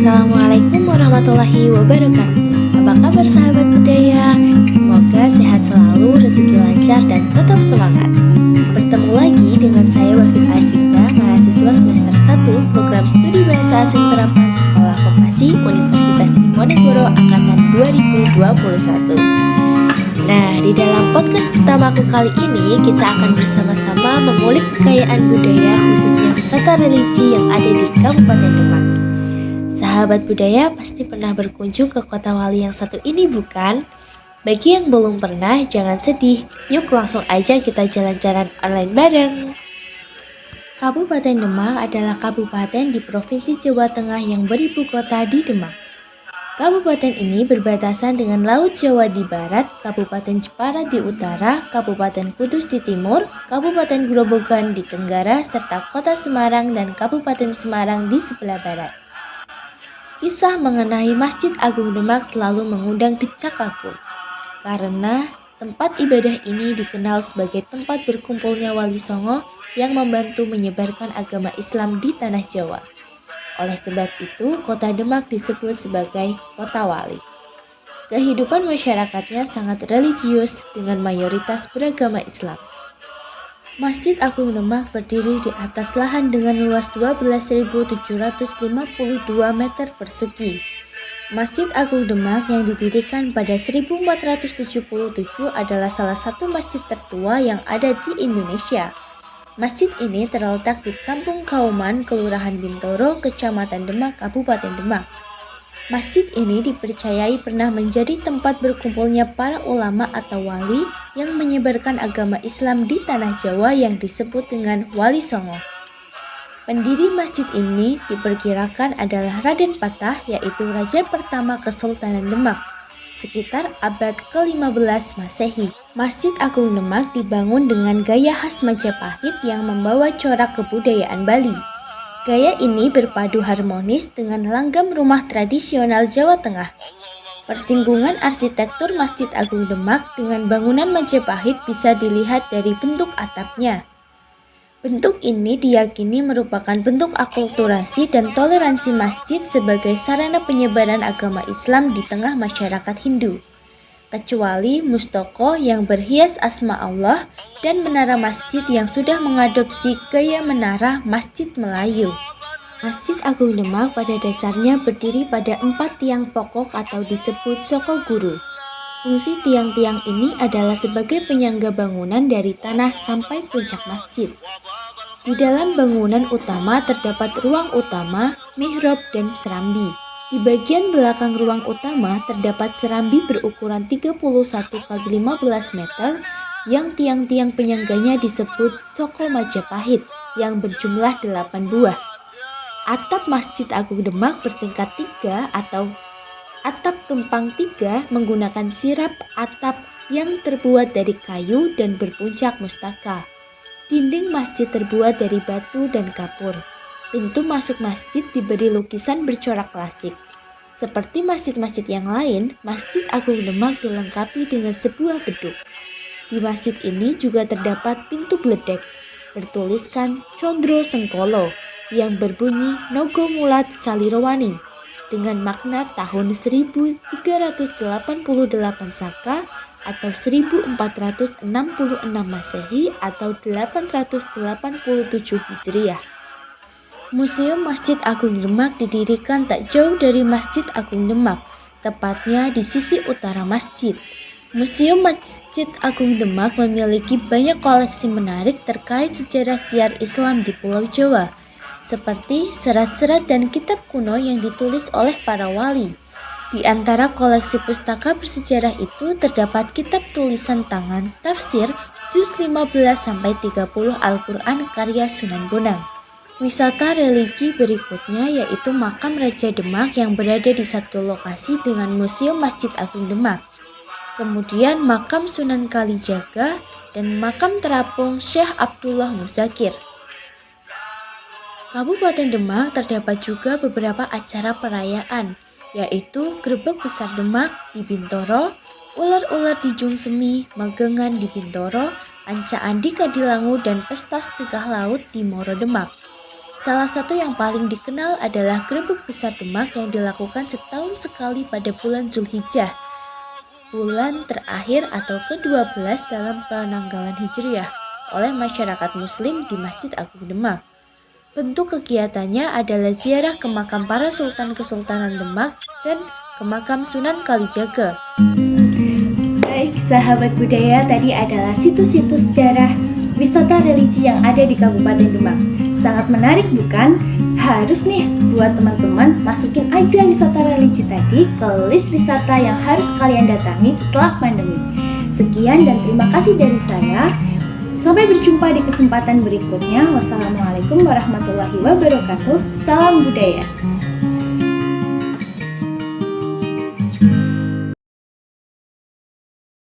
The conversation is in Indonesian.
Assalamualaikum warahmatullahi wabarakatuh. Apa kabar sahabat budaya? Semoga sehat selalu, rezeki lancar, dan tetap semangat. Bertemu lagi dengan saya Wafik Aziza, mahasiswa semester 1 Program Studi Bahasa Asing Terapan Sekolah Vokasi Universitas Diponegoro Angkatan 2021. Nah, di dalam podcast pertamaku kali ini, kita akan bersama-sama mengulik kekayaan budaya khususnya wisata religi yang ada di Kabupaten Demak. Sahabat budaya pasti pernah berkunjung ke kota Wali yang satu ini bukan? Bagi yang belum pernah, jangan sedih. Yuk langsung aja kita jalan-jalan online bareng. Kabupaten Demak adalah kabupaten di Provinsi Jawa Tengah yang beribu kota di Demak. Kabupaten ini berbatasan dengan Laut Jawa di barat, Kabupaten Jepara di utara, Kabupaten Kudus di timur, Kabupaten Grobogan di tenggara, serta Kota Semarang dan Kabupaten Semarang di sebelah barat. Kisah mengenai Masjid Agung Demak selalu mengundang decak kagum, karena tempat ibadah ini dikenal sebagai tempat berkumpulnya Wali Songo yang membantu menyebarkan agama Islam di Tanah Jawa. Oleh sebab itu, kota Demak disebut sebagai Kota Wali. Kehidupan masyarakatnya sangat religius dengan mayoritas beragama Islam. Masjid Agung Demak berdiri di atas lahan dengan luas 12.752 meter persegi. Masjid Agung Demak yang didirikan pada 1477 adalah salah satu masjid tertua yang ada di Indonesia. Masjid ini terletak di Kampung Kauman, Kelurahan Bintoro, Kecamatan Demak, Kabupaten Demak. Masjid ini dipercayai pernah menjadi tempat berkumpulnya para ulama atau wali yang menyebarkan agama Islam di Tanah Jawa yang disebut dengan Wali Songo. Pendiri masjid ini diperkirakan adalah Raden Patah, yaitu Raja pertama Kesultanan Demak, sekitar abad ke-15 Masehi. Masjid Agung Demak dibangun dengan gaya khas Majapahit yang membawa corak kebudayaan Bali. Gaya ini berpadu harmonis dengan langgam rumah tradisional Jawa Tengah. Persinggungan arsitektur Masjid Agung Demak dengan bangunan Majapahit bisa dilihat dari bentuk atapnya. Bentuk ini diyakini merupakan bentuk akulturasi dan toleransi masjid sebagai sarana penyebaran agama Islam di tengah masyarakat Hindu. Kecuali mustoko yang berhias asma Allah dan menara masjid yang sudah mengadopsi gaya menara Masjid Melayu. Masjid Agung Demak pada dasarnya berdiri pada 4 tiang pokok atau disebut soko guru. Fungsi tiang-tiang ini adalah sebagai penyangga bangunan dari tanah sampai puncak masjid. Di dalam bangunan utama terdapat ruang utama, mihrab, dan serambi. Di bagian belakang ruang utama terdapat serambi berukuran 31 x 15 meter yang tiang-tiang penyangganya disebut soko Majapahit yang berjumlah 8 buah. Atap Masjid Agung Demak bertingkat 3 atau atap tumpang 3 menggunakan sirap atap yang terbuat dari kayu dan berpuncak mustaka. Dinding masjid terbuat dari batu dan kapur. Pintu masuk masjid diberi lukisan bercorak klasik. Seperti masjid-masjid yang lain, Masjid Agung Demak dilengkapi dengan sebuah beduk. Di masjid ini juga terdapat pintu bledek, bertuliskan Condro Sengkolo, yang berbunyi Nogo Mulat Salirowani, dengan makna tahun 1388 Saka atau 1466 Masehi atau 887 Hijriah. Museum Masjid Agung Demak didirikan tak jauh dari Masjid Agung Demak, tepatnya di sisi utara masjid. Museum Masjid Agung Demak memiliki banyak koleksi menarik terkait sejarah siar Islam di Pulau Jawa, seperti serat-serat dan kitab kuno yang ditulis oleh para wali. Di antara koleksi pustaka bersejarah itu terdapat kitab tulisan tangan, tafsir, juz 15-30 Al-Quran karya Sunan Bonang. Wisata religi berikutnya yaitu Makam Raja Demak yang berada di satu lokasi dengan Museum Masjid Agung Demak. Kemudian Makam Sunan Kalijaga dan Makam Terapung Syekh Abdullah Muzakir. Kabupaten Demak terdapat juga beberapa acara perayaan, yaitu Grebek Besar Demak di Bintoro, Ular-ular di Jungsemi, Magengan di Bintoro, Ancaan di Kadilangu, dan Pesta Sedekah Laut di Moro Demak. Salah satu yang paling dikenal adalah Grebek Besar Demak yang dilakukan setahun sekali pada bulan Zulhijjah, bulan terakhir atau ke-12 dalam penanggalan Hijriah oleh masyarakat Muslim di Masjid Agung Demak. Bentuk kegiatannya adalah ziarah ke makam para Sultan Kesultanan Demak dan ke makam Sunan Kalijaga. Baik, sahabat budaya, tadi adalah situs-situs sejarah wisata religi yang ada di Kabupaten Demak. Sangat menarik bukan? Harus nih buat teman-teman masukin aja wisata religi tadi ke list wisata yang harus kalian datangi setelah pandemi. Sekian dan terima kasih dari saya. Sampai berjumpa di kesempatan berikutnya. Wassalamualaikum warahmatullahi wabarakatuh. Salam budaya.